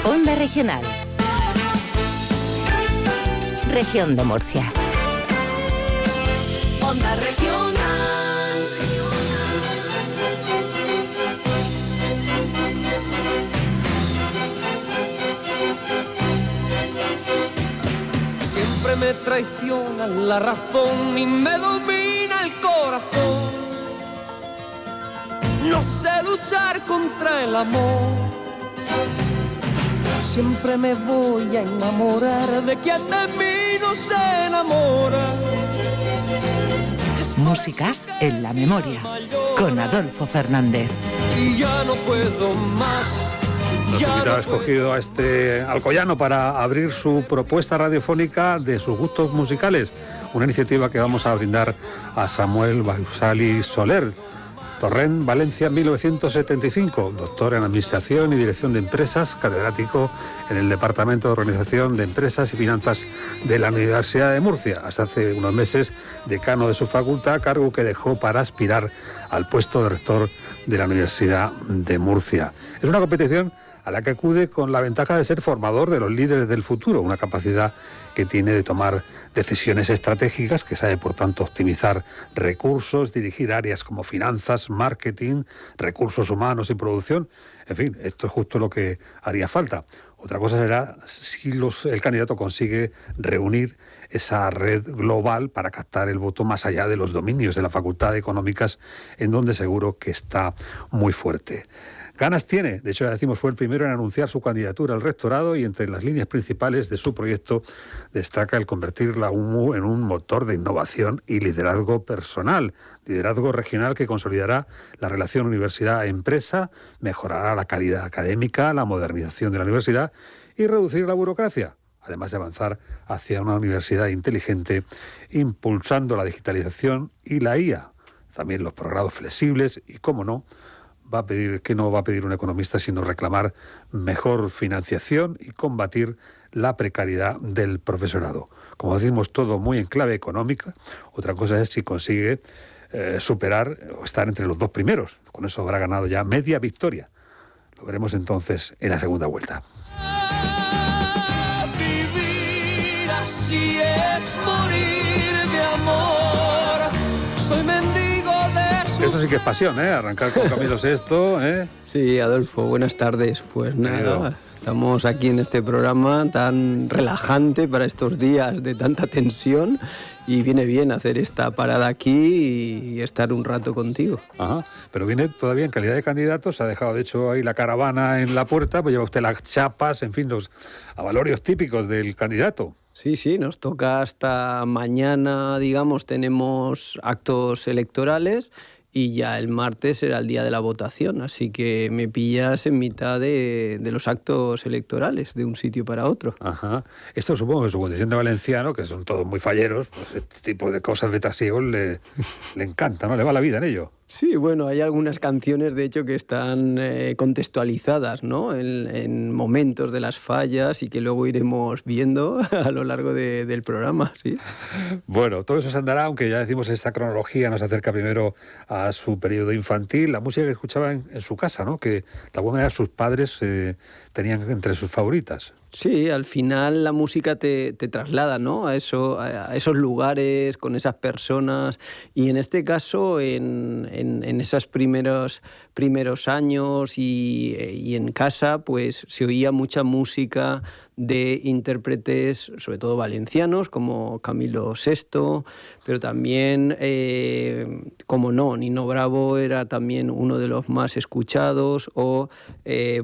Onda Regional. Región de Murcia. Onda Regional. Siempre me traiciona la razón y me domina el corazón. No sé luchar contra el amor. Siempre me voy a enamorar de quien de mí no se enamora. Músicas en la memoria, con Adolfo Fernández. Y ya no puedo más. Los invitados ha escogido a este alcoyano para abrir su propuesta radiofónica de sus gustos musicales. Una iniciativa que vamos a brindar a Samuel Bausali Soler. Torrent, Valencia, 1975, doctor en Administración y Dirección de Empresas, catedrático en el Departamento de Organización de Empresas y Finanzas de la Universidad de Murcia. Hasta hace unos meses, decano de su facultad, cargo que dejó para aspirar al puesto de rector de la Universidad de Murcia. Es una competición a la que acude con la ventaja de ser formador de los líderes del futuro, una capacidad que tiene de tomar decisiones estratégicas, que sabe por tanto optimizar recursos, dirigir áreas como finanzas, marketing, recursos humanos y producción. En fin, esto es justo lo que haría falta. Otra cosa será si el candidato consigue reunir esa red global para captar el voto más allá de los dominios de la Facultad de Económicas, en donde seguro que está muy fuerte. Ganas tiene, de hecho ya decimos, fue el primero en anunciar su candidatura al rectorado y entre las líneas principales de su proyecto destaca el convertir la UMU en un motor de innovación y liderazgo personal, liderazgo regional que consolidará la relación universidad-empresa, mejorará la calidad académica, la modernización de la universidad y reducir la burocracia, además de avanzar hacia una universidad inteligente, impulsando la digitalización y la IA, también los posgrados flexibles y, cómo no, no va a pedir un economista sino reclamar mejor financiación y combatir la precariedad del profesorado. Como decimos, todo muy en clave económica. Otra cosa es si consigue superar o estar entre los dos primeros. Con eso habrá ganado ya media victoria. Lo veremos entonces en la segunda vuelta. Vivir así es morir de amor. Soy mendigo. Esto sí que es pasión, ¿eh? Arrancar con Camilo VI, ¿eh? Sí, Adolfo, buenas tardes. Pues nada, estamos aquí en este programa tan relajante para estos días de tanta tensión y viene bien hacer esta parada aquí y estar un rato contigo. Ajá, pero viene todavía en calidad de candidato, se ha dejado de hecho ahí la caravana en la puerta, pues lleva usted las chapas, en fin, los avalorios típicos del candidato. Sí, nos toca hasta mañana, digamos, tenemos actos electorales y ya el martes será el día de la votación, así que me pillas en mitad de los actos electorales, de un sitio para otro. Ajá. Esto supongo que su condición de valenciano, que son todos muy falleros, pues este tipo de cosas de trasiego le encanta, ¿no? Le va la vida en ello. Sí, bueno, hay algunas canciones, de hecho, que están contextualizadas, ¿no? En momentos de las fallas y que luego iremos viendo a lo largo del programa, ¿sí? Bueno, todo eso se andará, aunque ya decimos esta cronología nos acerca primero a su periodo infantil, la música que escuchaba en su casa, ¿no? Que de alguna manera sus padres tenían entre sus favoritas. Sí, al final la música te traslada, ¿no? a esos lugares, con esas personas, y en este caso en esos primeros años y en casa pues se oía mucha música de intérpretes, sobre todo valencianos, como Camilo VI, pero también, como no, Nino Bravo era también uno de los más escuchados, o,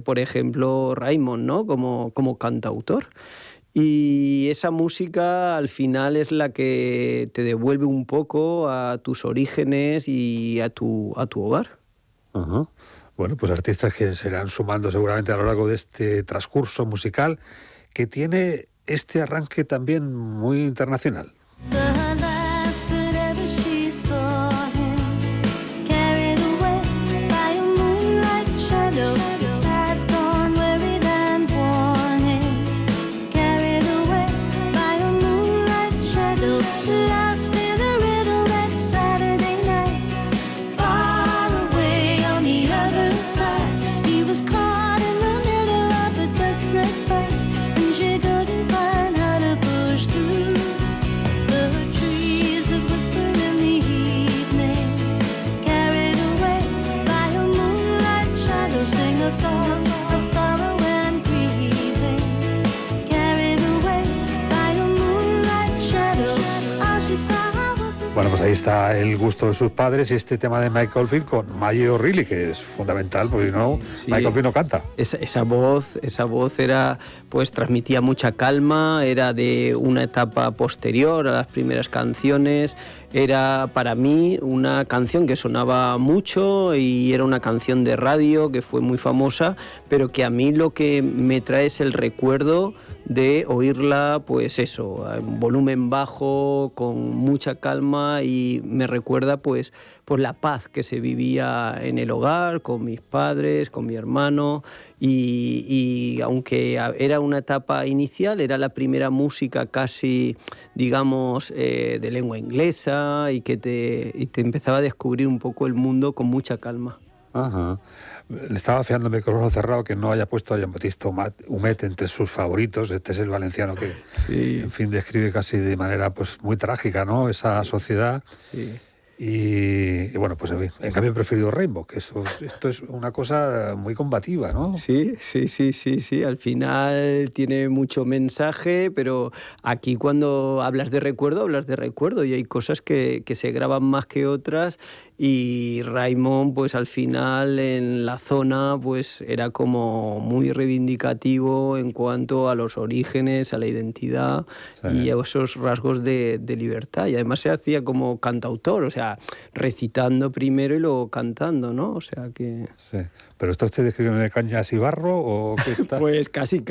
por ejemplo, Raimon, ¿no? Como cantautor. Y esa música al final es la que te devuelve un poco a tus orígenes y a tu hogar. Uh-huh. Bueno, pues artistas que se irán sumando seguramente a lo largo de este transcurso musical que tiene este arranque también muy internacional. He was caught in the middle of a desperate Bueno, pues ahí está el gusto de sus padres y este tema de Mike Oldfield con Maggie O'Reilly, que es fundamental, porque no, sí, Mike Oldfield no canta. Esa voz era, pues transmitía mucha calma, era de una etapa posterior a las primeras canciones. Era para mí una canción que sonaba mucho y era una canción de radio que fue muy famosa, pero que a mí lo que me trae es el recuerdo de oírla, pues eso, en volumen bajo, con mucha calma, y me recuerda pues la paz que se vivía en el hogar, con mis padres, con mi hermano, y aunque era una etapa inicial, era la primera música casi, digamos, de lengua inglesa, y que te empezaba a descubrir un poco el mundo con mucha calma. Ajá. Le estaba fiando el micrófono cerrado que no haya puesto a Jean-Baptiste Humet entre sus favoritos. Este es el valenciano que, sí, en fin, describe casi de manera pues muy trágica, ¿no?, esa sociedad. Sí. Y bueno, pues en cambio he preferido Rainbow, que esto es una cosa muy combativa, ¿no? Sí. Al final tiene mucho mensaje, pero aquí cuando hablas de recuerdo, y hay cosas que se graban más que otras. Y Raymond, pues al final en la zona, pues era como muy reivindicativo en cuanto a los orígenes, a la identidad, sí, y a esos rasgos de libertad. Y además se hacía como cantautor, o sea, recitando primero y luego cantando, ¿no? O sea que... Sí. ¿Pero está usted escribiendo de Cañas y Barro o qué está? Pues casi,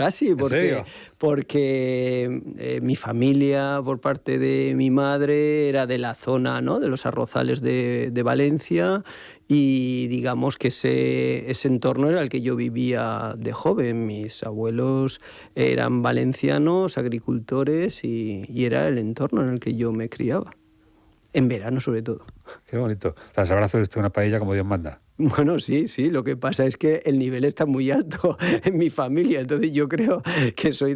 porque mi familia, por parte de mi madre, era de la zona, ¿no?, de los arrozales de Valencia, y digamos que ese entorno era el que yo vivía de joven. Mis abuelos eran valencianos, agricultores, y era el entorno en el que yo me criaba. En verano, sobre todo. Qué bonito. Las abrazos de usted una paella como Dios manda. Bueno, sí, lo que pasa es que el nivel está muy alto en mi familia, entonces yo creo que soy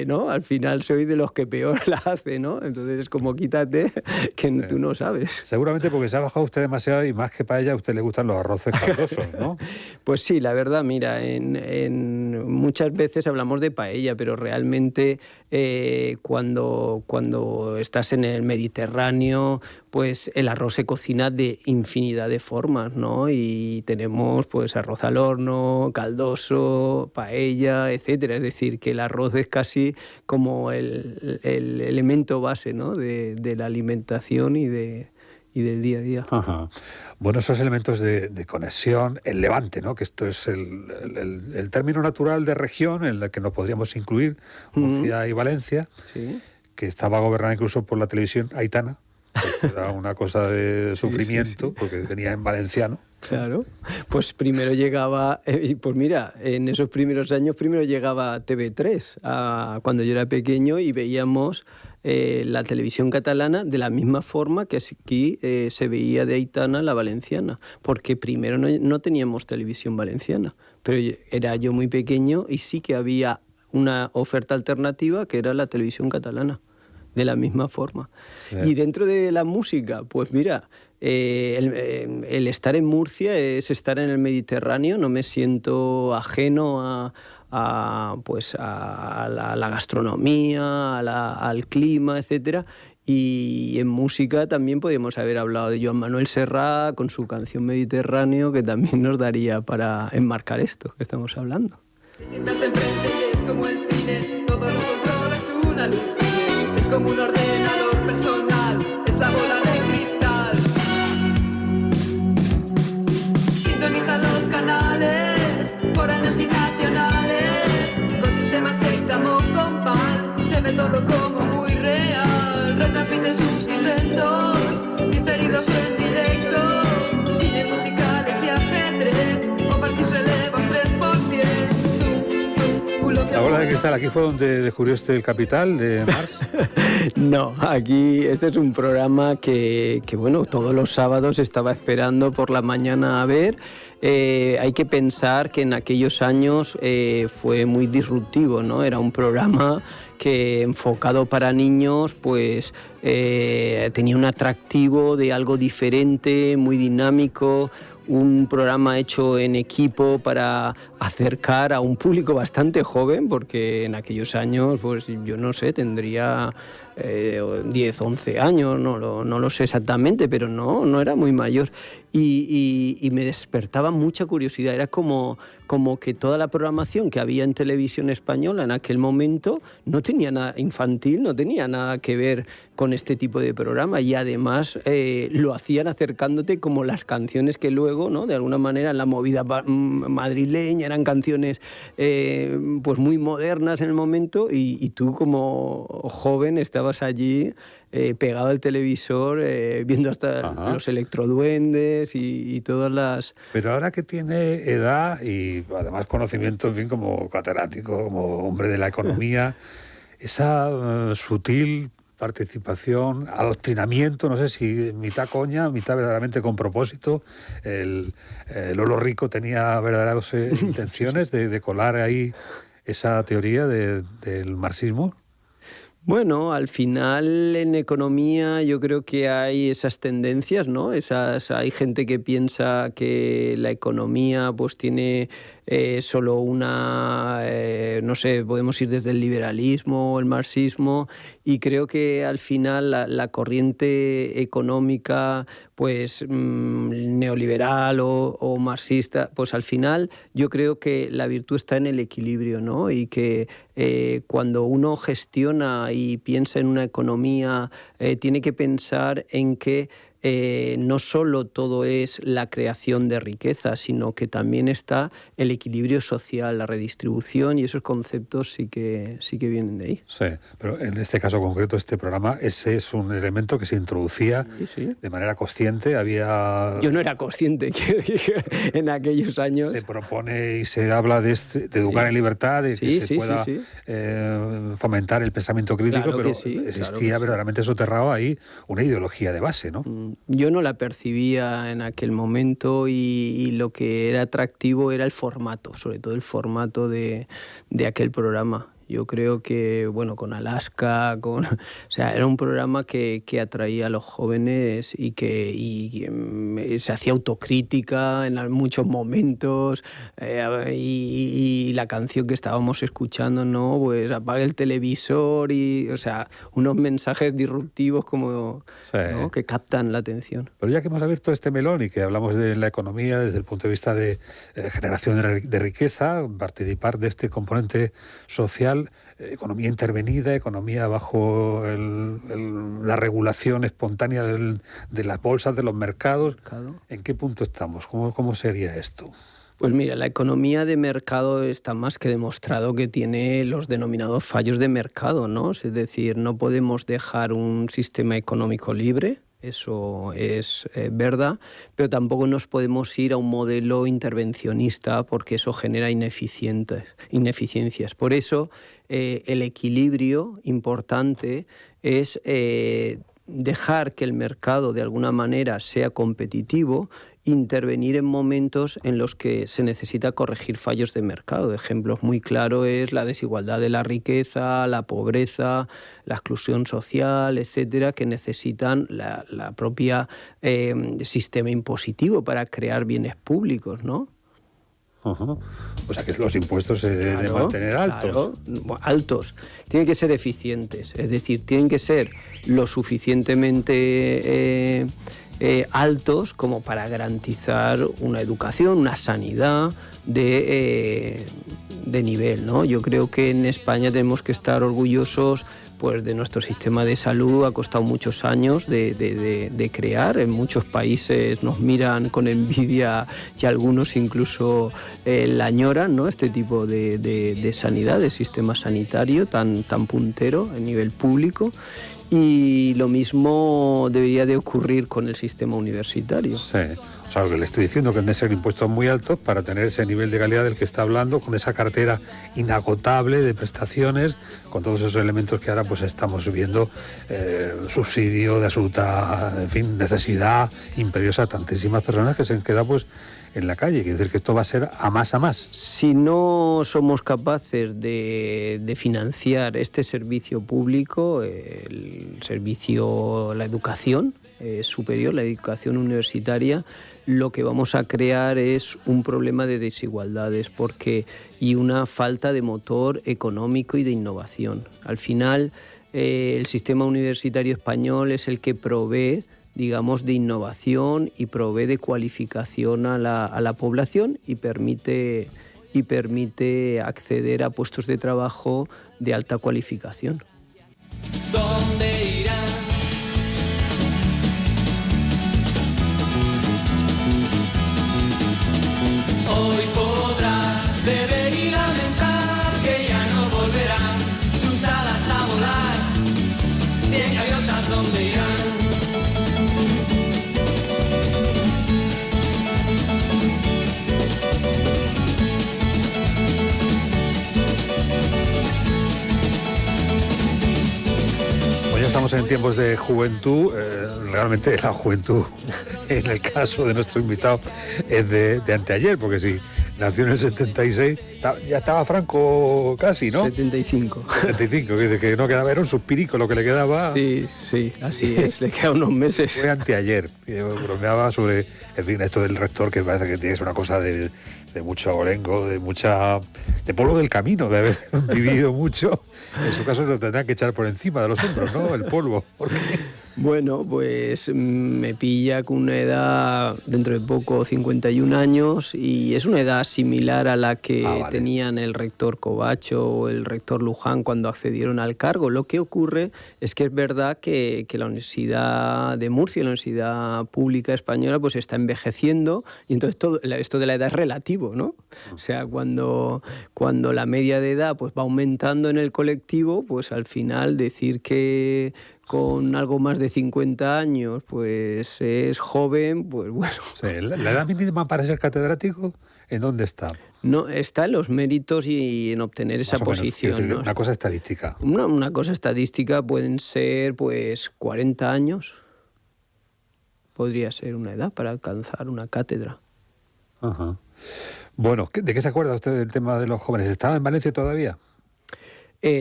¿no? Al final soy de los que peor la hace, ¿no? Entonces es como quítate, que sí, tú no sabes. Seguramente porque se ha bajado usted demasiado y más que paella a usted le gustan los arroces caldosos, ¿no? Pues sí, la verdad, mira, muchas veces hablamos de paella, pero realmente cuando estás en el Mediterráneo, pues el arroz se cocina de infinidad de formas, ¿no? Y tenemos pues arroz al horno, caldoso, paella, etcétera. Es decir, que el arroz es casi como el elemento base, ¿no?, de la alimentación y del día a día. Ajá. Bueno, esos elementos de conexión, el Levante, ¿no?, que esto es el término natural de región en el que nos podríamos incluir, Murcia y Valencia, sí, que estaba gobernada incluso por la televisión aitana. Era una cosa de sufrimiento, sí, porque venía en valenciano. Claro, pues primero llegaba, pues mira, en esos primeros años primero llegaba TV3, cuando yo era pequeño, y veíamos la televisión catalana de la misma forma que aquí se veía de aitana la valenciana, porque primero no teníamos televisión valenciana, pero era yo muy pequeño y sí que había una oferta alternativa que era la televisión catalana. De la misma forma. Sí. Y dentro de la música, pues mira, el estar en Murcia es estar en el Mediterráneo, no me siento ajeno a la gastronomía, al clima, etcétera. Y en música también podríamos haber hablado de Joan Manuel Serrat con su canción Mediterráneo, que también nos daría para enmarcar esto que estamos hablando. Te sientas enfrente y es como el cine, todo lo controlas una luz. Es como un ordenador personal, es la bola de cristal. Sintoniza los canales, foráneos y nacionales, con sistemas Secamo Compal, se ve todo como muy real. Retransmiten sus inventos, diferidos en directo, cine musicales y ajedrez, o parchís relevos 3%. La bola de cristal, ¿aquí fue donde descubrió usted el Capital de Marx? No, aquí este es un programa que bueno, todos los sábados estaba esperando por la mañana a ver. Hay que pensar que en aquellos años fue muy disruptivo, ¿no? Era un programa que enfocado para niños, pues tenía un atractivo de algo diferente, muy dinámico, un programa hecho en equipo para acercar a un público bastante joven, porque en aquellos años, pues yo no sé, tendría 10, 11 años, no lo sé exactamente, pero no era muy mayor. Y me despertaba mucha curiosidad. Era como que toda la programación que había en televisión española en aquel momento no tenía nada infantil, no tenía nada que ver con este tipo de programa, y además lo hacían acercándote como las canciones que luego, ¿no?, de alguna manera en la movida madrileña eran canciones pues muy modernas en el momento, y tú como joven estabas allí pegado al televisor, viendo hasta los electroduendes y todas las... Pero ahora que tiene edad y además conocimiento, en fin, como catedrático, como hombre de la economía, esa sutil participación, adoctrinamiento, no sé si mitad coña, mitad verdaderamente con propósito, el Lolo Rico tenía verdaderas intenciones de colar ahí esa teoría del marxismo. Bueno, al final en economía yo creo que hay esas tendencias, ¿no? Hay gente que piensa que la economía pues tiene solo una, no sé, podemos ir desde el liberalismo o el marxismo, y creo que al final la corriente económica pues neoliberal o marxista, pues al final yo creo que la virtud está en el equilibrio, ¿no? Y que cuando uno gestiona y piensa en una economía, tiene que pensar en que no solo todo es la creación de riqueza, sino que también está el equilibrio social, la redistribución, y esos conceptos sí que vienen de ahí. Sí, pero en este caso concreto, este programa, ese es un elemento que se introducía de manera consciente. Yo no era consciente que en aquellos años... Se propone y se habla de educar en libertad, de que se pueda fomentar el pensamiento crítico, claro, pero existía verdaderamente soterrado ahí una ideología de base, ¿no? Yo no la percibía en aquel momento, y lo que era atractivo era el formato, sobre todo el formato de aquel programa. Yo creo que, bueno, con Alaska, o sea, era un programa que atraía a los jóvenes y que se hacía autocrítica en muchos momentos, y la canción que estábamos escuchando, ¿no?, pues apaga el televisor, y, o sea, unos mensajes disruptivos como, ¿no?, que captan la atención. Pero ya que hemos abierto este melón y que hablamos de la economía desde el punto de vista de generación de riqueza, participar de este componente social, economía intervenida, economía bajo la regulación espontánea de las bolsas, de los mercados. ¿En qué punto estamos? ¿Cómo sería esto? Pues mira, la economía de mercado está más que demostrado que tiene los denominados fallos de mercado, ¿no? Es decir, no podemos dejar un sistema económico libre. Eso es verdad, pero tampoco nos podemos ir a un modelo intervencionista, porque eso genera ineficiencias. Por eso el equilibrio importante es dejar que el mercado de alguna manera sea competitivo, intervenir en momentos en los que se necesita corregir fallos de mercado. Ejemplos muy claros es la desigualdad de la riqueza, la pobreza, la exclusión social, etcétera, que necesitan la propia sistema impositivo para crear bienes públicos, ¿no? O sea que los impuestos se deben mantener altos. Claro, altos. Tienen que ser eficientes, es decir, tienen que ser lo suficientemente altos como para garantizar una educación, una sanidad de nivel, ¿no? Yo creo que en España tenemos que estar orgullosos pues de nuestro sistema de salud. Ha costado muchos años de crear. En muchos países nos miran con envidia y algunos incluso la añoran, ¿no?, este tipo de sanidad, de sistema sanitario tan puntero a nivel público. Y lo mismo debería de ocurrir con el sistema universitario. Sí. O sea, lo que le estoy diciendo, que han de ser impuestos muy altos para tener ese nivel de calidad del que está hablando, con esa cartera inagotable de prestaciones, con todos esos elementos que ahora pues estamos viendo, subsidio de absoluta, en fin, necesidad imperiosa a tantísimas personas que se han quedado pues en la calle. Quiere decir que esto va a ser a más. Si no somos capaces de financiar este servicio público, el servicio, la educación superior, la educación universitaria, lo que vamos a crear es un problema de desigualdades y una falta de motor económico y de innovación. Al final, el sistema universitario español es el que provee, digamos, de innovación y provee de cualificación a la población y permite acceder a puestos de trabajo de alta cualificación. ¿Dónde irán? Hoy podrás beber y lamentar que ya no volverán sus alas a volar. 100 gaviotas, ¿dónde irán? Pues ya estamos en tiempos de juventud. Realmente la juventud, en el caso de nuestro invitado, es de anteayer, porque si nació en el 76, ya estaba Franco casi, ¿no? 75. 75, que dice que no quedaba, era un suspirico lo que le quedaba. Sí, así es, le quedan unos meses. Fue anteayer, yo bromeaba sobre, en fin, esto del rector, que parece que tiene una cosa de mucho abolengo, de pueblo del camino, de haber vivido mucho. En su caso lo tendrán que echar por encima de los hombros, ¿no? El polvo. Porque... Bueno, pues me pilla con una edad, dentro de poco, 51 años, y es una edad similar a la que tenían el rector Covacho o el rector Luján cuando accedieron al cargo. Lo que ocurre es que es verdad que la Universidad de Murcia, la Universidad Pública Española, pues está envejeciendo, y entonces esto de la edad es relativo, ¿no? O sea, cuando la media de edad pues va aumentando en el colectivo, pues al final decir que con algo más de 50 años pues es joven, pues bueno. Sí, ¿la edad mínima para ser catedrático en dónde está? No, está en los méritos y en obtener esa posición. Decir, ¿no? Una cosa estadística. Una cosa estadística pueden ser pues 40 años. Podría ser una edad para alcanzar una cátedra. Ajá. Bueno, ¿de qué se acuerda usted del tema de los jóvenes? ¿Estaba en Valencia todavía?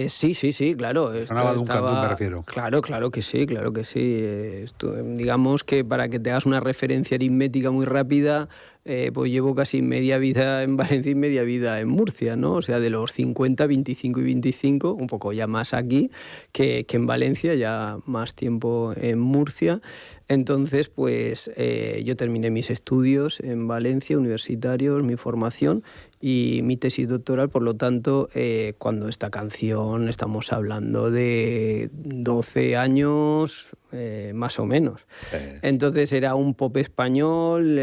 Sí, claro. Sonaba Duncan, me refiero. Claro que sí. Digamos que para que te hagas una referencia aritmética muy rápida, pues llevo casi media vida en Valencia y media vida en Murcia, ¿no? O sea, de los 50, 25 y 25, un poco ya más aquí que en Valencia, ya más tiempo en Murcia. Entonces, pues yo terminé mis estudios en Valencia, universitarios, mi formación y mi tesis doctoral, por lo tanto, cuando esta canción estamos hablando de 12 años, más o menos. Entonces era un pop español,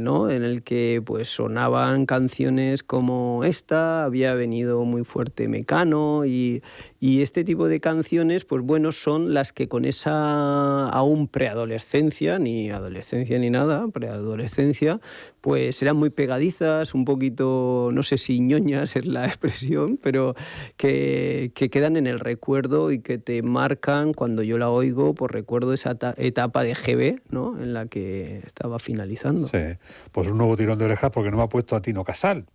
¿no? En el que pues sonaban canciones como esta, había venido muy fuerte Mecano y este tipo de canciones, pues bueno, son las que con esa aún preadolescencia, ni adolescencia ni nada, preadolescencia, pues eran muy pegadizas, un poquito, no sé si ñoñas es la expresión, pero que quedan en el recuerdo y que te marcan cuando yo la oigo, pues recuerdo esa etapa de GB, ¿no? En la que estaba finalizando. Sí, pues un nuevo tirón de orejas porque no me ha puesto a Tino Casal.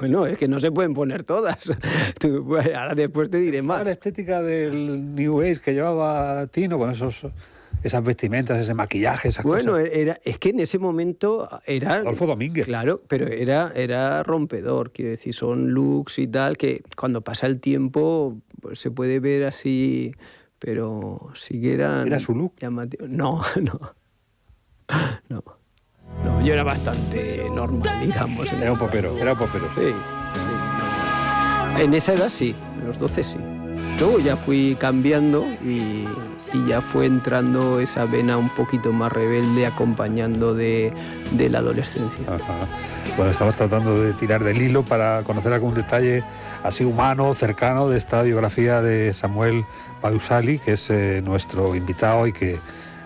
Bueno, es que no se pueden poner todas. Ahora después te diré más. La estética del New Age que llevaba Tino con esas vestimentas, ese maquillaje, esas cosas. Bueno, es que en ese momento era... Adolfo Domínguez. Claro, pero era rompedor, quiero decir, son looks y tal, que cuando pasa el tiempo pues, se puede ver así, pero sí que eran... ¿Era su look? No, yo era bastante normal, digamos. Era un popero. Sí. En esa edad sí, en los 12 sí. Luego ya fui cambiando y ya fue entrando esa vena un poquito más rebelde acompañando de la adolescencia. Ajá. Bueno, estamos tratando de tirar del hilo para conocer algún detalle así humano, cercano de esta biografía de Samuel Pausali, que es nuestro invitado y que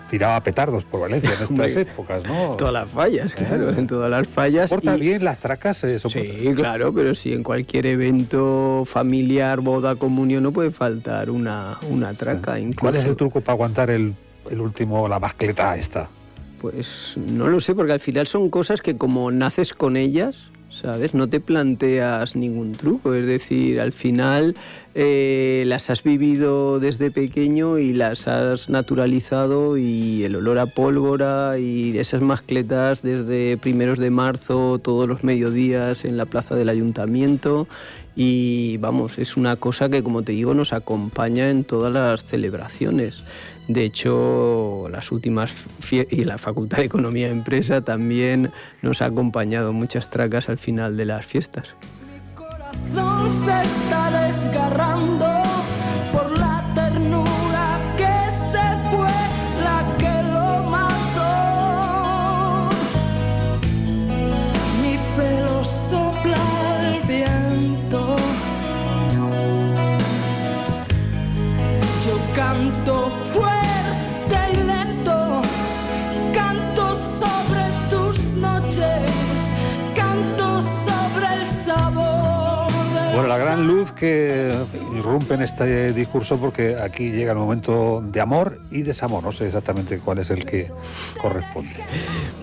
tiraba petardos por Valencia en estas épocas, ¿no? Todas las fallas, claro, en todas las fallas. ¿Soporta bien las tracas? Sí, claro, pero sí, en cualquier evento familiar, boda, comunión, no puede faltar una traca. Sí. Incluso. ¿Cuál es el truco para aguantar el último, la mascleta esta? Pues no lo sé, porque al final son cosas que como naces con ellas, ¿sabes? No te planteas ningún truco, es decir, al final las has vivido desde pequeño y las has naturalizado, y el olor a pólvora y esas mascletas desde primeros de marzo, todos los mediodías en la plaza del ayuntamiento, y vamos, es una cosa que, como te digo, nos acompaña en todas las celebraciones. De hecho, las últimas y la Facultad de Economía y Empresa también nos ha acompañado muchas tracas al final de las fiestas. Mi corazón se está desgarrando por la ternura que se fue, la que lo mató. Mi pelo sopla el viento. Yo canto fuerte y lento, canto sobre tus noches, canto sobre el sabor de Bueno, la gran luz que irrumpe en este discurso, porque aquí llega el momento de amor y desamor. No sé exactamente cuál es el que corresponde.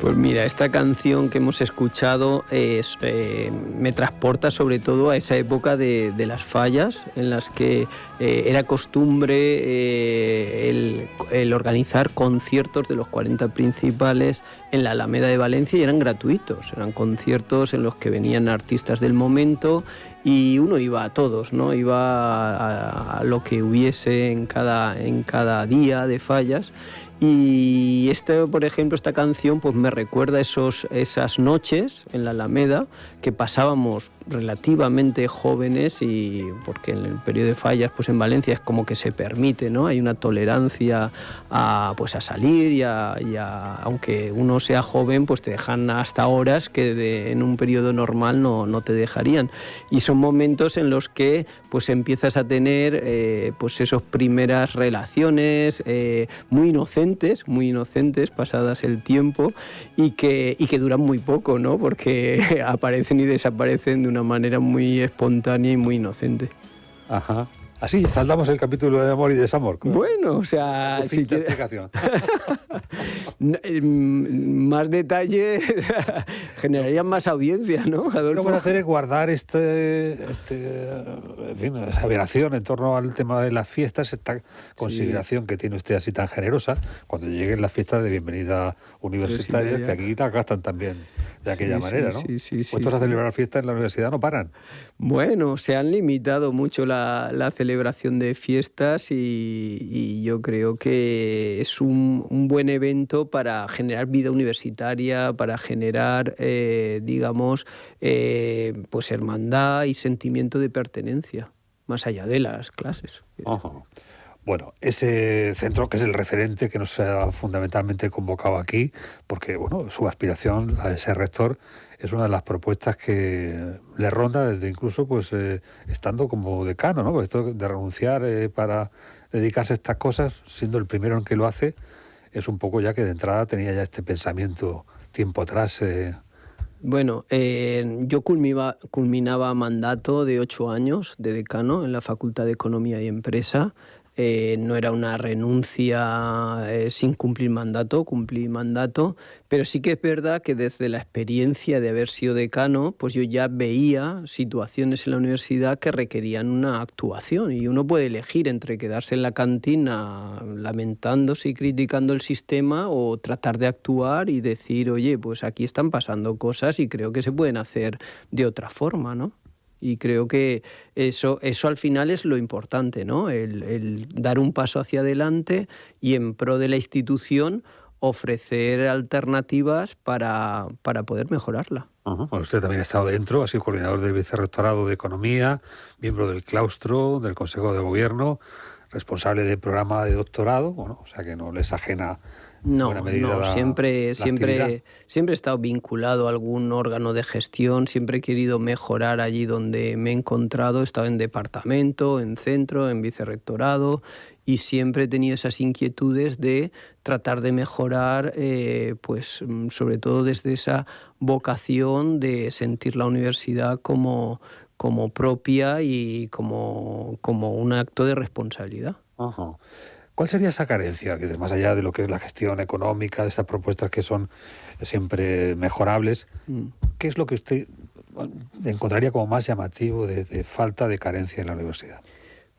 Pues mira, esta canción que hemos escuchado me transporta sobre todo a esa época de las fallas, en las que era costumbre el organizar conciertos de los 40 principales en la Alameda de Valencia, y eran gratuitos, eran conciertos en los que venían artistas del momento y uno iba a todos, ¿no? Iba a lo que hubiese en cada día de fallas. Y por ejemplo, esta canción pues me recuerda esas noches en la Alameda que pasábamos relativamente jóvenes, y porque en el periodo de fallas pues en Valencia es como que se permite, ¿no? Hay una tolerancia a salir y aunque uno sea joven, pues te dejan hasta horas que en un periodo normal no te dejarían, y son momentos en los que pues empiezas a tener pues esas primeras relaciones muy inocentes pasadas el tiempo, y que duran muy poco, ¿no? Porque aparecen y desaparecen de una manera muy espontánea y muy inocente. Ajá. Así saldamos el capítulo de amor y desamor. Bueno, o sea, si quieres explicación. más detalles generarían más audiencia, ¿no, Adolfo? Lo que vamos a hacer es guardar en fin, esa aberración en torno al tema de las fiestas, esta consideración que tiene usted así tan generosa, cuando lleguen las fiestas de bienvenida universitarias, que aquí las gastan también de aquella manera, ¿no? Puestos a celebrar fiestas en la universidad no paran. Bueno, se han limitado mucho la celebración de fiestas, y yo creo que es un buen evento para generar vida universitaria, para generar, digamos, pues hermandad y sentimiento de pertenencia, más allá de las clases. Ajá. Bueno, ese centro que es el referente que nos ha fundamentalmente convocado aquí, porque bueno, su aspiración, la de ser rector, es una de las propuestas que le ronda desde incluso pues estando como decano, ¿no? Esto de renunciar para dedicarse a estas cosas, siendo el primero en que lo hace, es un poco ya que de entrada tenía ya este pensamiento tiempo atrás. Bueno, yo culminaba mandato de 8 años de decano en la Facultad de Economía y Empresa. No era una renuncia sin cumplir mandato, cumplí mandato, pero sí que es verdad que desde la experiencia de haber sido decano, pues yo ya veía situaciones en la universidad que requerían una actuación, y uno puede elegir entre quedarse en la cantina lamentándose y criticando el sistema, o tratar de actuar y decir, oye, pues aquí están pasando cosas y creo que se pueden hacer de otra forma, ¿no? Y creo que eso al final es lo importante, ¿no? El dar un paso hacia adelante y en pro de la institución ofrecer alternativas para poder mejorarla. Bueno, usted también ha estado dentro, ha sido coordinador del vicerrectorado de Economía, miembro del claustro, del Consejo de Gobierno, responsable del programa de doctorado, bueno, o sea que no les ajena. No, siempre he estado vinculado a algún órgano de gestión, siempre he querido mejorar allí donde me he encontrado, he estado en departamento, en centro, en vicerrectorado, y siempre he tenido esas inquietudes de tratar de mejorar, pues sobre todo desde esa vocación de sentir la universidad como propia y como un acto de responsabilidad. Ajá. ¿Cuál sería esa carencia? Que más allá de lo que es la gestión económica, de estas propuestas que son siempre mejorables, ¿qué es lo que usted encontraría como más llamativo de falta de carencia en la universidad?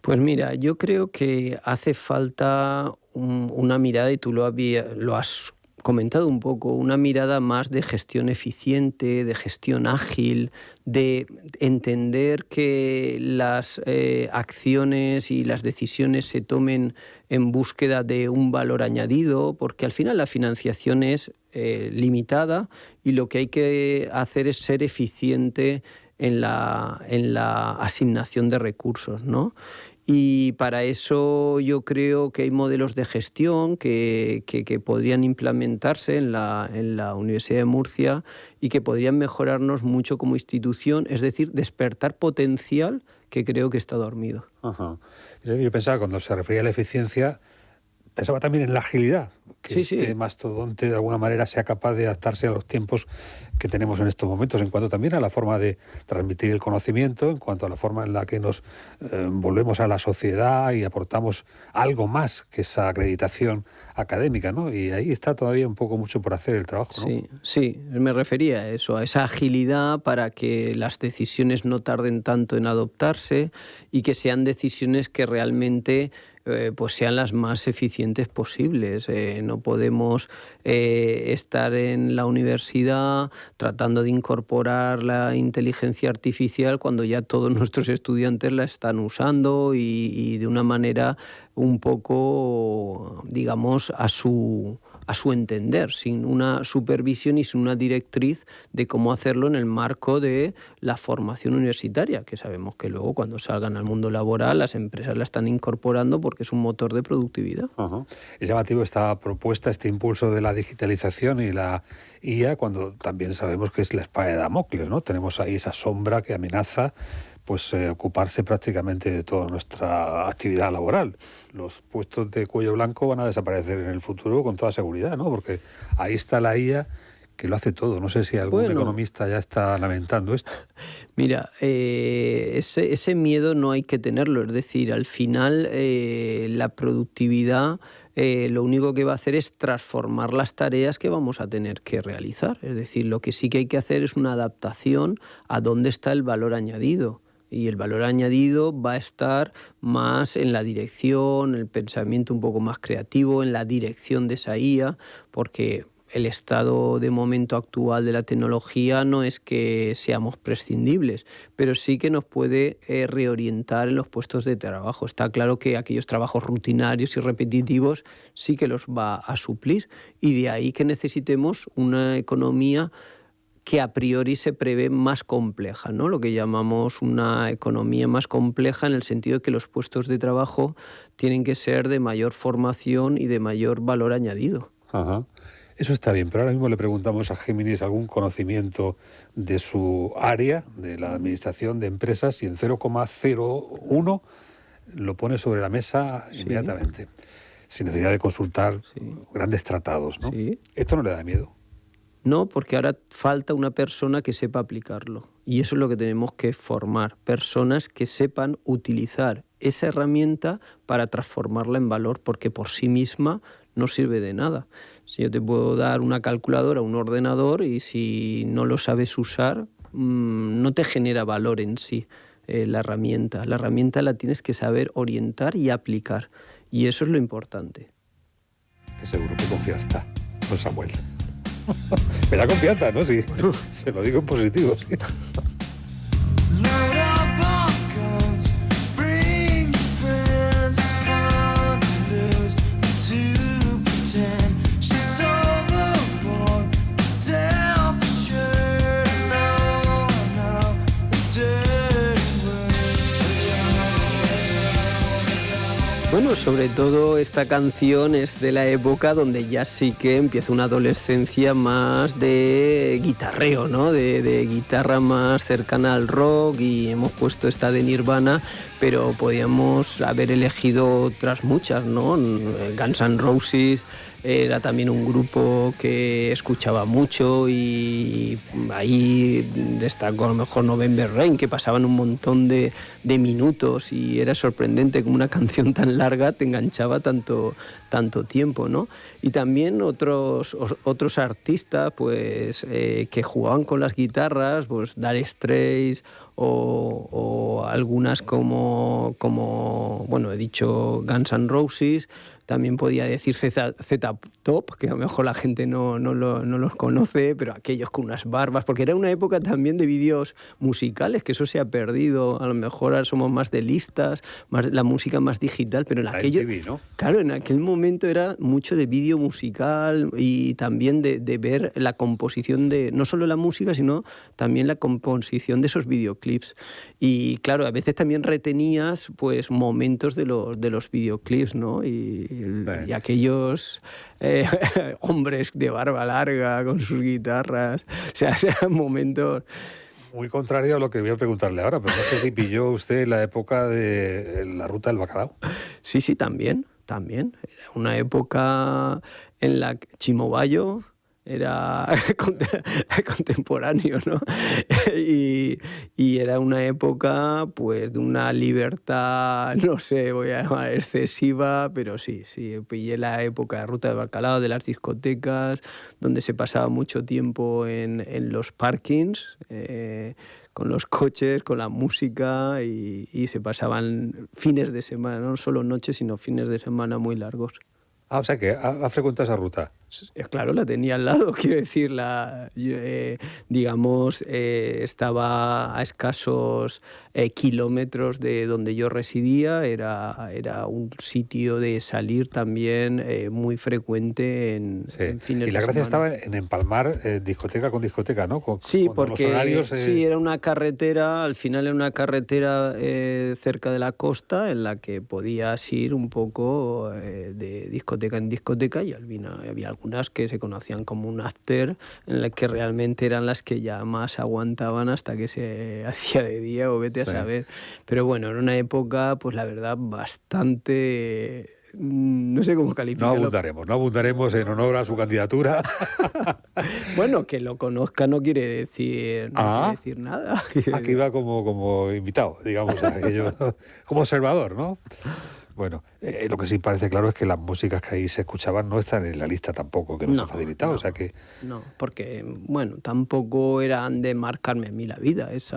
Pues mira, yo creo que hace falta una mirada, y tú lo has comentado un poco, una mirada más de gestión eficiente, de gestión ágil, de entender que las acciones y las decisiones se tomen en búsqueda de un valor añadido, porque al final la financiación es limitada y lo que hay que hacer es ser eficiente en la asignación de recursos, ¿no? Y para eso yo creo que hay modelos de gestión que podrían implementarse en la Universidad de Murcia y que podrían mejorarnos mucho como institución, es decir, despertar potencial que creo que está dormido. Ajá. Yo pensaba, cuando se refería a la eficiencia, pensaba también en la agilidad, que este mastodonte de alguna manera sea capaz de adaptarse a los tiempos que tenemos en estos momentos, en cuanto también a la forma de transmitir el conocimiento, en cuanto a la forma en la que nos volvemos a la sociedad y aportamos algo más que esa acreditación académica, ¿no? Y ahí está todavía un poco mucho por hacer el trabajo, ¿no? Sí, me refería a eso, a esa agilidad para que las decisiones no tarden tanto en adoptarse y que sean decisiones que realmente pues sean las más eficientes posibles. No podemos estar en la universidad tratando de incorporar la inteligencia artificial cuando ya todos nuestros estudiantes la están usando y de una manera un poco, digamos, a su entender, sin una supervisión y sin una directriz de cómo hacerlo en el marco de la formación universitaria, que sabemos que luego cuando salgan al mundo laboral las empresas la están incorporando porque es un motor de productividad. Uh-huh. Es llamativo esta propuesta, este impulso de la digitalización y la IA, cuando también sabemos que es la espada de Damocles, ¿no? Tenemos ahí esa sombra que amenaza ocuparse prácticamente de toda nuestra actividad laboral. Los puestos de cuello blanco van a desaparecer en el futuro con toda seguridad, ¿no? Porque ahí está la IA que lo hace todo. No sé si algún economista ya está lamentando esto. Mira, ese miedo no hay que tenerlo. Es decir, al final la productividad lo único que va a hacer es transformar las tareas que vamos a tener que realizar. Es decir, lo que sí que hay que hacer es una adaptación a dónde está el valor añadido. Y el valor añadido va a estar más en la dirección, el pensamiento un poco más creativo, en la dirección de esa IA, porque el estado de momento actual de la tecnología no es que seamos prescindibles, pero sí que nos puede reorientar en los puestos de trabajo. Está claro que aquellos trabajos rutinarios y repetitivos sí que los va a suplir, y de ahí que necesitemos una economía que a priori se prevé más compleja, ¿no? Lo que llamamos una economía más compleja, en el sentido de que los puestos de trabajo tienen que ser de mayor formación y de mayor valor añadido. Ajá. Eso está bien, pero ahora mismo le preguntamos a Géminis algún conocimiento de su área, de la administración de empresas, y en 0,01 lo pone sobre la mesa inmediatamente, sin necesidad de consultar grandes tratados, ¿no? Sí. ¿Esto no le da miedo? No, porque ahora falta una persona que sepa aplicarlo. Y eso es lo que tenemos que formar. Personas que sepan utilizar esa herramienta para transformarla en valor, porque por sí misma no sirve de nada. Si yo te puedo dar una calculadora, un ordenador, y si no lo sabes usar, no te genera valor en sí la herramienta. La herramienta la tienes que saber orientar y aplicar. Y eso es lo importante. Que seguro que confianza está con Samuel. Me da confianza, ¿no? Sí, se lo digo en positivo, sí. Bueno, sobre todo esta canción es de la época donde ya sí que empieza una adolescencia más de guitarreo, ¿no? De guitarra más cercana al rock, y hemos puesto esta de Nirvana, pero podíamos haber elegido otras muchas, ¿no? Guns N' Roses, era también un grupo que escuchaba mucho y ahí destacó a lo mejor November Rain, que pasaban un montón de minutos y era sorprendente como una canción tan larga te enganchaba tanto tiempo, ¿no? Y también otros artistas pues que jugaban con las guitarras, pues Dire Straits o algunas como bueno, he dicho Guns N' Roses, también podía decir Z-Top, que a lo mejor la gente no los conoce, pero aquellos con unas barbas, porque era una época también de vídeos musicales, que eso se ha perdido, a lo mejor ahora somos más de listas, más, la música más digital, pero en aquello, MTV, ¿no? Claro, en aquel momento era mucho de vídeo musical y también de ver la composición de, no solo la música, sino también la composición de esos videoclips. Y claro, a veces también retenías pues momentos de los videoclips, ¿no? Y aquellos hombres de barba larga con sus guitarras, o sea, eran momentos... Muy contrario a lo que voy a preguntarle ahora, pero no sé si pilló usted la época de la Ruta del Bacalao. Sí, también. Era una época en la que Chimobayo era contemporáneo, ¿no? y era una época pues de una libertad, no sé, voy a llamar excesiva, pero sí, pillé la época de Ruta del Bacalao, de las discotecas, donde se pasaba mucho tiempo en los parkings, con los coches, con la música y se pasaban fines de semana, no solo noches, sino fines de semana muy largos. Ah, o sea que ha frecuentado esa ruta. Claro, la tenía al lado, quiero decir, estaba a escasos kilómetros de donde yo residía, era un sitio de salir también muy frecuente en fines de semana. Y la gracia estaba en empalmar discoteca con discoteca, ¿no? Sí, porque los horarios, sí, era una carretera, al final era una carretera cerca de la costa en la que podías ir un poco de discoteca en discoteca y había algunas que se conocían como un after, en las que realmente eran las que ya más aguantaban hasta que se hacía de día o vete a saber. Pero bueno, era una época, pues la verdad, bastante... No sé cómo calificarlo. No abundaremos en honor a su candidatura. Bueno, que lo conozca no quiere decir nada. Aquí iba como invitado, digamos, como observador, ¿no? Bueno, lo que sí parece claro es que las músicas que ahí se escuchaban no están en la lista tampoco, que nos han facilitado, o sea que... No, porque, bueno, tampoco eran de marcarme a mí la vida, ese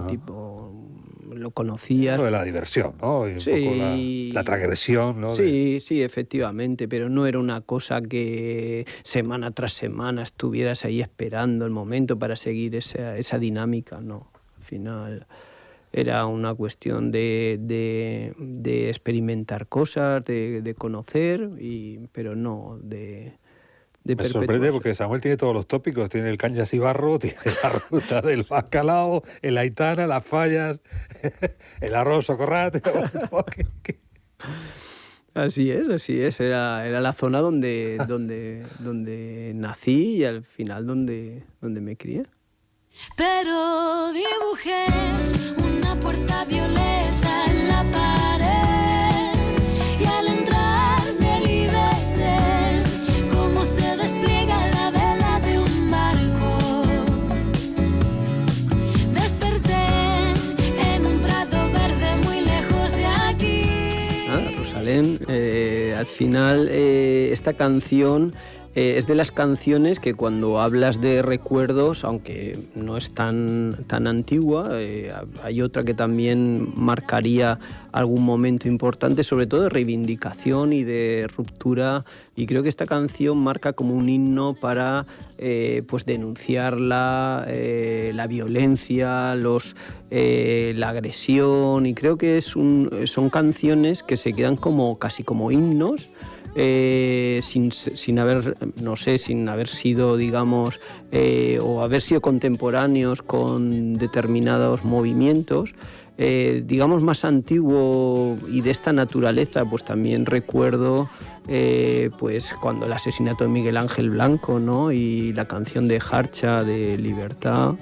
tipo, lo conocías... Lo de la diversión, ¿no? Y un poco la transgresión, ¿no? Sí, efectivamente, pero no era una cosa que semana tras semana estuvieras ahí esperando el momento para seguir esa dinámica, no, al final... Era una cuestión de experimentar cosas, de conocer, pero no de Me sorprende porque Samuel tiene todos los tópicos. Tiene el Cañas y Barro, tiene la Ruta del Bacalao, el Aitana, las Fallas, el arroz Socorrate. Así es. Era la zona donde nací y al final donde me crié. Pero dibujé una puerta violeta en la pared y al entrar me liberé cómo se despliega la vela de un barco. Desperté en un prado verde muy lejos de aquí. Rosalén, al final esta canción... es de las canciones que cuando hablas de recuerdos, aunque no es tan antigua, hay otra que también marcaría algún momento importante, sobre todo de reivindicación y de ruptura, y creo que esta canción marca como un himno para pues denunciar la violencia, la agresión, y creo que son canciones que se quedan casi como himnos, sin haber sido, digamos, o haber sido contemporáneos con determinados movimientos, digamos, más antiguo y de esta naturaleza. Pues también recuerdo pues cuando el asesinato de Miguel Ángel Blanco, ¿no? Y la canción de Jarcha de Libertad.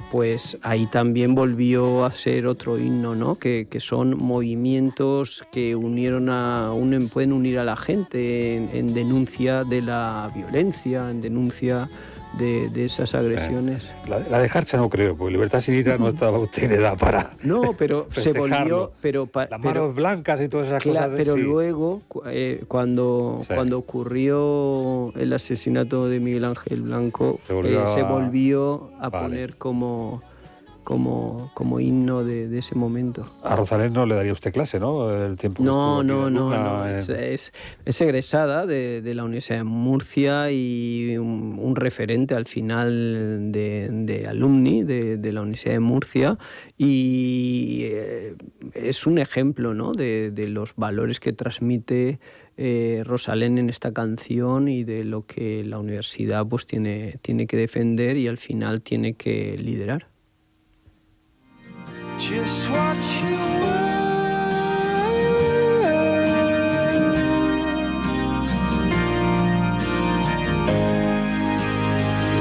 pues ahí también volvió a ser otro himno, ¿no? Que son movimientos que pueden unir a la gente en denuncia de la violencia, en denuncia de esas agresiones. La de Jarcha no creo, porque Libertad sin ira no estaba usted en edad para. No, pero se volvió. Las manos blancas y todas esas cosas. Pero luego, cuando ocurrió el asesinato de Miguel Ángel Blanco, se volvió a poner como himno de ese momento. A Rosalén no le daría usted clase, ¿no? El tiempo No. Es egresada de la Universidad de Murcia y un referente al final de alumni de la Universidad de Murcia, y es un ejemplo, ¿no? de los valores que transmite Rosalén en esta canción y de lo que la universidad pues tiene que defender y al final tiene que liderar. Just what you were.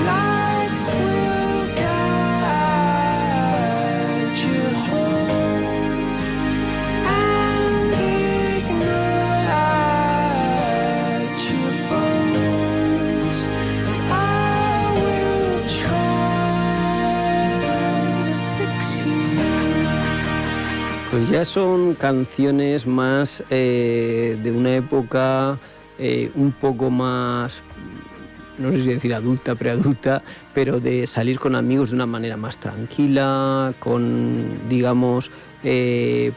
Lights will guide you home and ignite your bones, and I will try to fix you. Pues ya son canciones más de una época un poco más, no sé si decir adulta, preadulta, pero de salir con amigos de una manera más tranquila, con, digamos,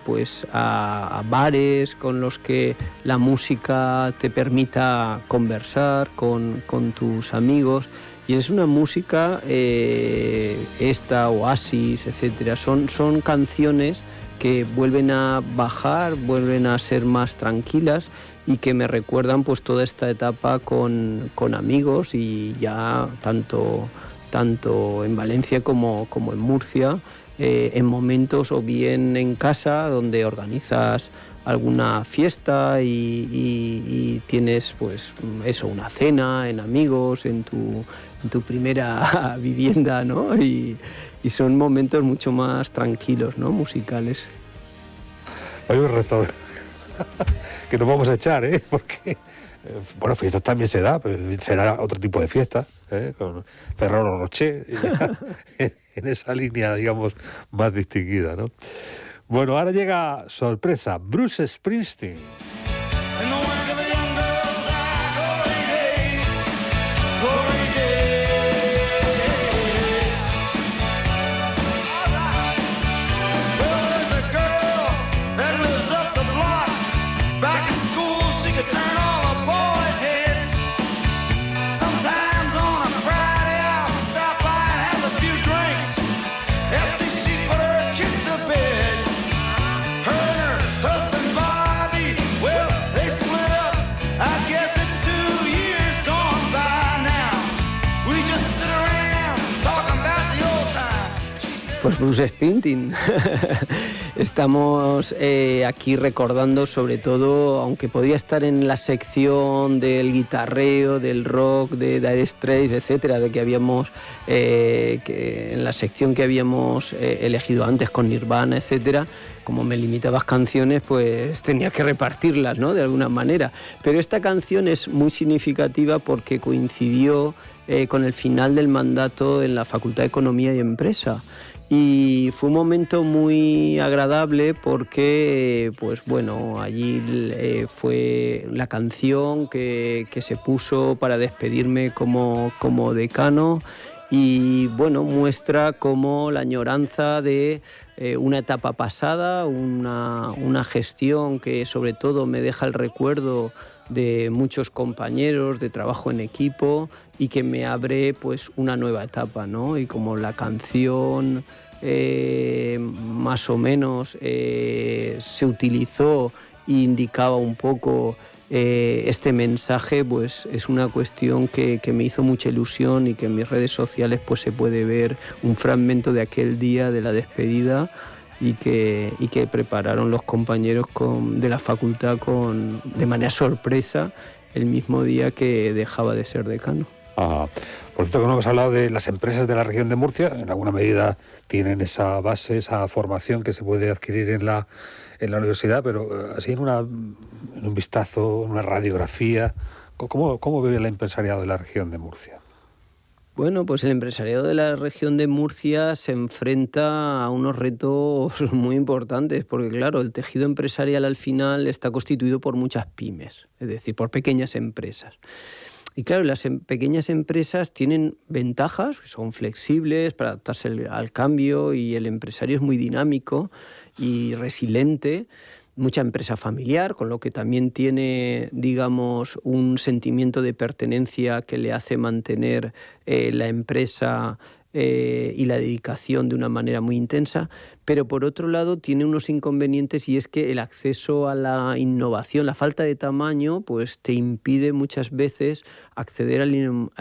pues a bares con los que la música te permita conversar con tus amigos. Y es una música, esta, Oasis, etcétera, son canciones que vuelven a bajar, vuelven a ser más tranquilas y que me recuerdan pues toda esta etapa con amigos, y ya tanto en Valencia como en Murcia, en momentos o bien en casa donde organizas alguna fiesta y tienes pues eso, una cena en amigos, en tu primera vivienda, ¿no? Y son momentos mucho más tranquilos, ¿no? Musicales. Hay un reto que nos vamos a echar, porque bueno, fiestas también se da, pero será otro tipo de fiestas, con Ferrero Rocher, en esa línea, digamos, más distinguida, ¿no? Bueno, ahora llega sorpresa, Bruce Springsteen. Pues Bruce Springsteen. Estamos aquí recordando sobre todo, aunque podría estar en la sección del guitarreo, del rock, de Dire Straits, etcétera, de que habíamos en la sección que habíamos elegido antes con Nirvana, etcétera, como me limitabas canciones, pues tenía que repartirlas, ¿no? De alguna manera. Pero esta canción es muy significativa porque coincidió con el final del mandato en la Facultad de Economía y Empresa. Y fue un momento muy agradable porque, pues bueno, allí fue la canción que se puso para despedirme como decano, y bueno, muestra como la añoranza de una etapa pasada, una gestión que sobre todo me deja el recuerdo de muchos compañeros, de trabajo en equipo, y que me abre pues una nueva etapa, ¿no? Y como la canción más o menos se utilizó e indicaba un poco este mensaje, pues es una cuestión que me hizo mucha ilusión, y que en mis redes sociales pues se puede ver un fragmento de aquel día de la despedida, y que prepararon los compañeros de la facultad de manera sorpresa el mismo día que dejaba de ser decano. Ah, por cierto, que no hemos hablado de las empresas de la región de Murcia, en alguna medida tienen esa base, esa formación que se puede adquirir en la universidad, pero así en un vistazo, en una radiografía, ¿cómo ve el empresariado de la región de Murcia? Bueno, pues el empresariado de la región de Murcia se enfrenta a unos retos muy importantes, porque claro, el tejido empresarial al final está constituido por muchas pymes, es decir, por pequeñas empresas. Y claro, las pequeñas empresas tienen ventajas, son flexibles para adaptarse al cambio, y el empresario es muy dinámico y resiliente. Mucha empresa familiar, con lo que también tiene, digamos, un sentimiento de pertenencia que le hace mantener la empresa y la dedicación de una manera muy intensa, pero por otro lado tiene unos inconvenientes, y es que el acceso a la innovación, la falta de tamaño, pues te impide muchas veces acceder a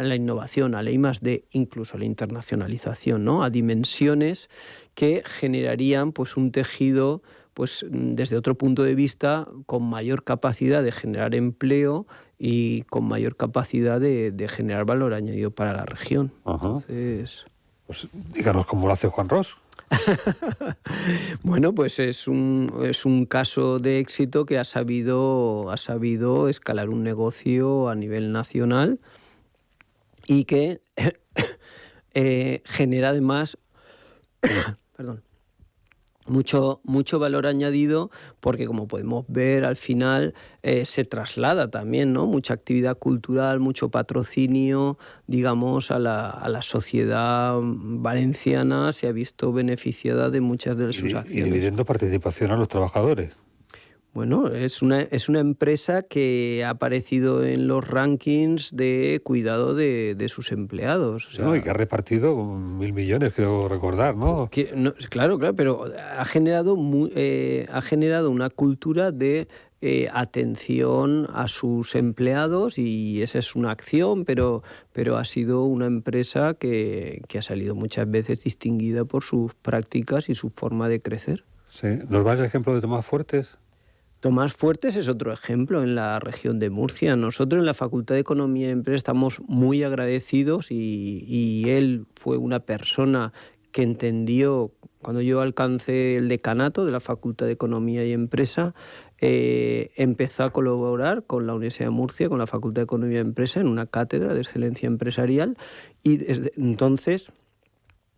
la innovación, a la I+D, incluso a la internacionalización, ¿no? A dimensiones que generarían pues un tejido, pues desde otro punto de vista, con mayor capacidad de generar empleo y con mayor capacidad de generar valor añadido para la región. Ajá. Entonces, pues díganos cómo lo hace Juan Ros. Bueno, pues es un caso de éxito que ha sabido escalar un negocio a nivel nacional y que genera además perdón, mucho valor añadido, porque como podemos ver al final se traslada también, ¿no? Mucha actividad cultural, mucho patrocinio, digamos, a la sociedad valenciana se ha visto beneficiada de muchas de sus acciones. Y dividiendo participación a los trabajadores. Bueno, es una empresa que ha aparecido en los rankings de cuidado de sus empleados. O sea, No, y que ha repartido 1.000 millones, creo recordar, ¿no? Claro, pero ha generado una cultura de atención a sus empleados, y esa es una acción, pero ha sido una empresa que ha salido muchas veces distinguida por sus prácticas y su forma de crecer. Sí. ¿Nos va el ejemplo de Tomás Fuertes? Tomás Fuertes es otro ejemplo en la región de Murcia. Nosotros en la Facultad de Economía y Empresa estamos muy agradecidos, y él fue una persona que entendió, cuando yo alcancé el decanato de la Facultad de Economía y Empresa, empezó a colaborar con la Universidad de Murcia, con la Facultad de Economía y Empresa, en una cátedra de excelencia empresarial, y desde entonces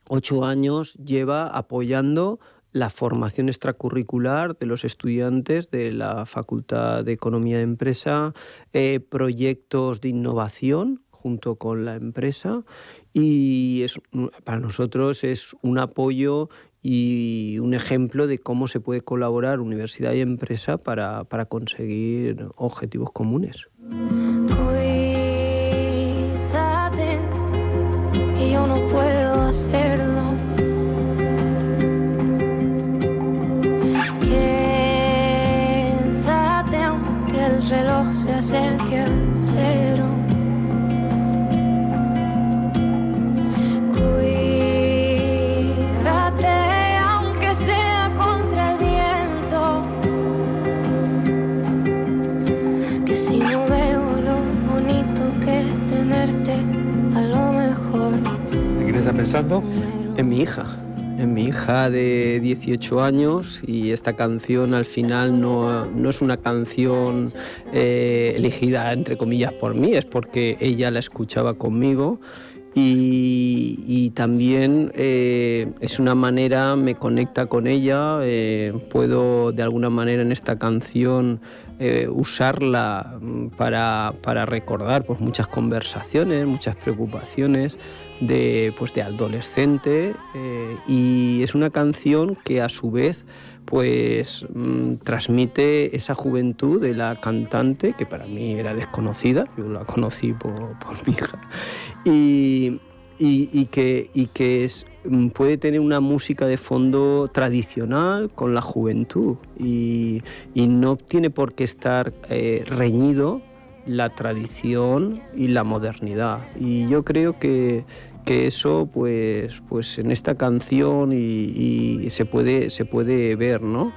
8 años lleva apoyando la formación extracurricular de los estudiantes de la Facultad de Economía y Empresa, proyectos de innovación junto con la empresa, y para nosotros es un apoyo y un ejemplo de cómo se puede colaborar universidad y empresa para conseguir objetivos comunes. Cuídate, que yo no puedo hacerlo. Quédate aunque el reloj se acerque al 0. Cuídate aunque sea contra el viento, que si no veo lo bonito que es tenerte, a lo mejor. ¿En quién está pensando? En mi hija de 18 años, y esta canción al final no es una canción elegida entre comillas por mí, es porque ella la escuchaba conmigo, y también es una manera, me conecta con ella, puedo de alguna manera en esta canción usarla para recordar pues muchas conversaciones, muchas preocupaciones de adolescente, y es una canción que a su vez pues transmite esa juventud de la cantante, que para mí era desconocida, yo la conocí por mi hija, y que puede tener una música de fondo tradicional con la juventud, y no tiene por qué estar reñido la tradición y la modernidad. Y yo creo que eso pues en esta canción y se puede ver, ¿no?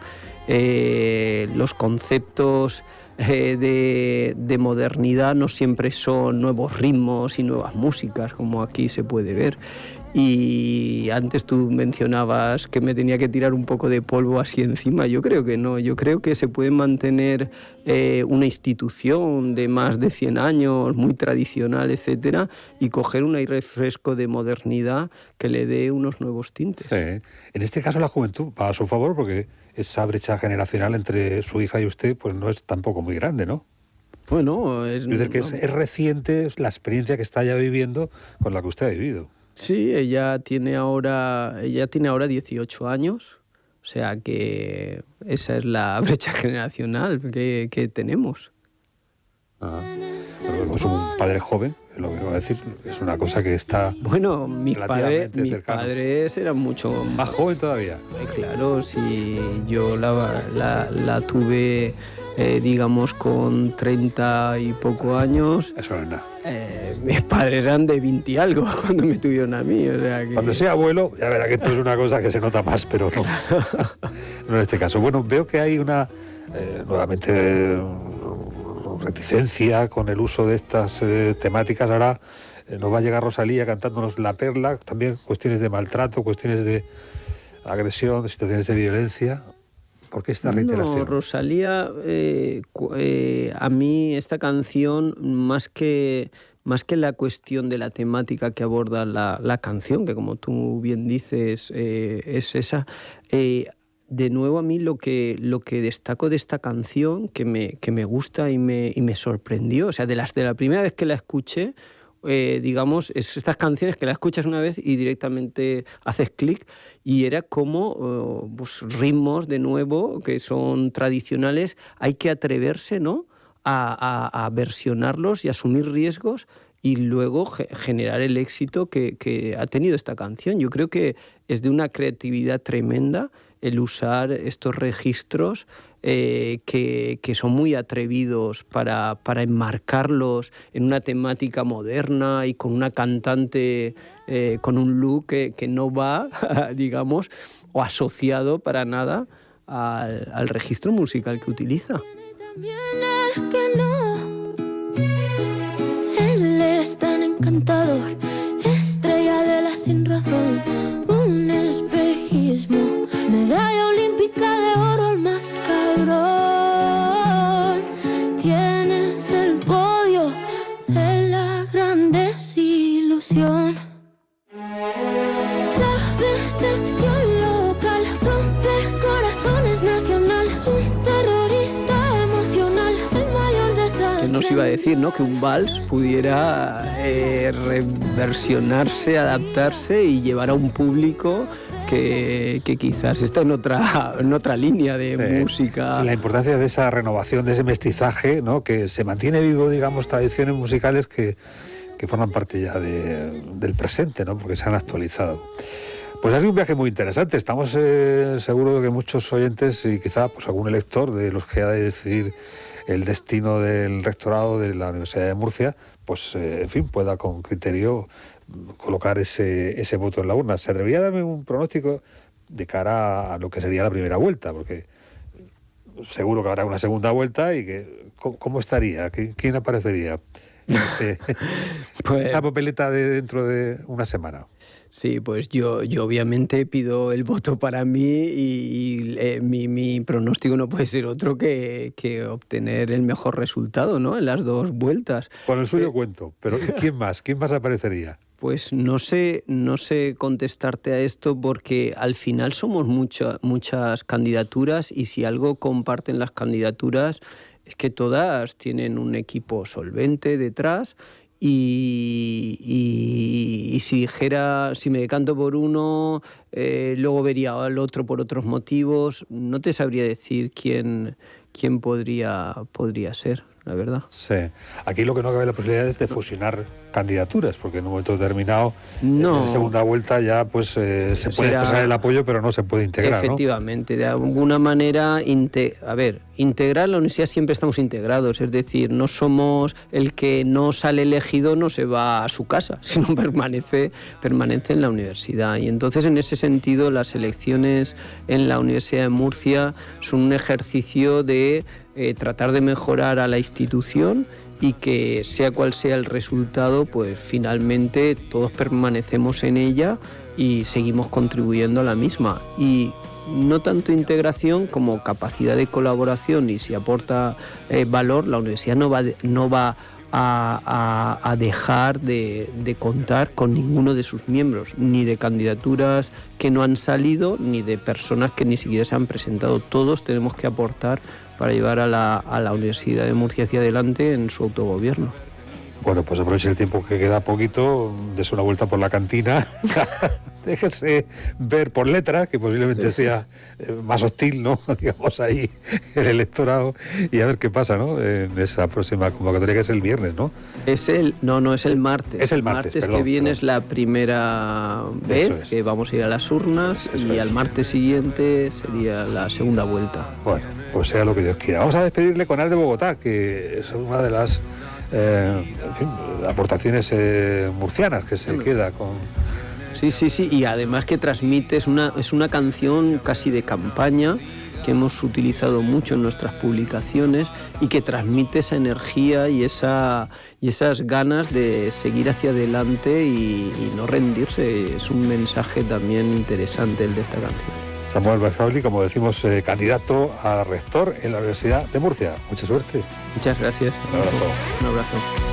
Los conceptos de modernidad no siempre son nuevos ritmos y nuevas músicas, como aquí se puede ver. Y antes tú mencionabas que me tenía que tirar un poco de polvo así encima. Yo creo que no, yo creo que se puede mantener una institución de más de 100 años, muy tradicional, etcétera, y coger un aire fresco de modernidad que le dé unos nuevos tintes. Sí. En este caso la juventud va a su favor porque esa brecha generacional entre su hija y usted pues no es tampoco muy grande, ¿no? Bueno, Es decir, que es reciente la experiencia que está ya viviendo con la que usted ha vivido. Sí, ella tiene ahora 18 años, o sea que esa es la brecha generacional que tenemos. Pero es un padre joven, es lo que iba a decir, es una cosa que está Bueno, mis relativamente cercano. padres eran mucho Más joven todavía. Claro, si yo la tuve, digamos, con 30 y poco años. Eso no es nada. Mis padres eran de 20 y algo cuando me tuvieron a mí. O sea que... Cuando sea abuelo, ya verá que esto es una cosa que se nota más, pero no. No en este caso. Bueno, veo que hay una, nuevamente, reticencia con el uso de estas temáticas. Ahora nos va a llegar Rosalía cantándonos La Perla, también cuestiones de maltrato, cuestiones de agresión, de situaciones de violencia. ¿Por qué esta reiteración? No, Rosalía, a mí esta canción, más que la cuestión de la temática que aborda la canción, que como tú bien dices es esa, de nuevo a mí lo que destaco de esta canción, que me gusta y me sorprendió, o sea, de la primera vez que la escuché, digamos, es estas canciones que la escuchas una vez y directamente haces clic, y era como pues, ritmos de nuevo que son tradicionales, hay que atreverse, ¿no?, a versionarlos y asumir riesgos y luego generar el éxito que ha tenido esta canción. Yo creo que es de una creatividad tremenda el usar estos registros que son muy atrevidos para enmarcarlos en una temática moderna y con una cantante con un look que no va, digamos, o asociado para nada al registro musical que utiliza. También el que no, él es tan encantador, estrella de la sin razón, un espejismo, medalla olímpica de oro, el más cabrón. Tienes el podio de la gran desilusión. La decepción local rompe corazones nacional, un terrorista emocional, el mayor desastre. ¿Quién nos iba a decir, ¿no?, que un vals pudiera reversionarse, adaptarse y llevar a un público que quizás está en otra línea de música? Sí, la importancia de esa renovación, de ese mestizaje, ¿no?, que se mantiene vivo, digamos, tradiciones musicales que forman parte ya del presente, ¿no?, porque se han actualizado. Pues ha sido un viaje muy interesante. Estamos seguros de que muchos oyentes y quizá pues, algún elector de los que ha de decidir el destino del rectorado de la Universidad de Murcia, pues en fin, pueda con criterio colocar ese voto en la urna. ¿Se atrevería a darme un pronóstico de cara a lo que sería la primera vuelta? Porque seguro que habrá una segunda vuelta y que ¿cómo estaría? ¿Quién aparecería? Pues, esa papeleta de dentro de una semana. Sí, pues yo obviamente pido el voto para mí y mi pronóstico no puede ser otro que obtener el mejor resultado, ¿no?, en las dos vueltas. Con el suyo cuento, pero ¿quién más? ¿Quién más aparecería? Pues no sé contestarte a esto porque al final somos muchas candidaturas y si algo comparten las candidaturas es que todas tienen un equipo solvente detrás y si me decanto por uno, luego vería al otro por otros motivos. No te sabría decir quién podría ser, la verdad. Sí. Aquí lo que no cabe la posibilidad es de fusionar candidaturas, porque en un momento determinado, en esa segunda vuelta ya pues se puede expresar el apoyo, pero no se puede integrar, efectivamente, ¿no? De alguna manera, integrar la universidad siempre estamos integrados, es decir, no somos el que no sale elegido, no se va a su casa, sino permanece en la universidad. Y entonces, en ese sentido, las elecciones en la Universidad de Murcia son un ejercicio de tratar de mejorar a la institución y que sea cual sea el resultado, pues finalmente todos permanecemos en ella y seguimos contribuyendo a la misma. Y no tanto integración como capacidad de colaboración, y si aporta valor, la universidad no va a dejar de contar con ninguno de sus miembros, ni de candidaturas que no han salido, ni de personas que ni siquiera se han presentado. Todos tenemos que aportar para llevar a la Universidad de Murcia hacia adelante en su autogobierno. Bueno, pues aproveche el tiempo que queda poquito, des una vuelta por la cantina, déjese ver por letras, que posiblemente sea más hostil, ¿no? Digamos ahí el electorado, y a ver qué pasa, ¿no? En esa próxima convocatoria, que es el viernes, ¿no? Es el martes. Es el martes, perdón, que viene, es la primera vez que vamos a ir a las urnas, y al martes siguiente sería la segunda vuelta. Bueno, pues sea lo que Dios quiera. Vamos a despedirle con Al de Bogotá, que es una de las aportaciones murcianas que se queda con... Sí, y además que transmite, es una canción casi de campaña que hemos utilizado mucho en nuestras publicaciones y que transmite esa energía y esas ganas de seguir hacia adelante y no rendirse. Es un mensaje también interesante el de esta canción. Samuel Bausali, como decimos, candidato a rector en la Universidad de Murcia. Mucha suerte. Muchas gracias. Un abrazo. Un abrazo.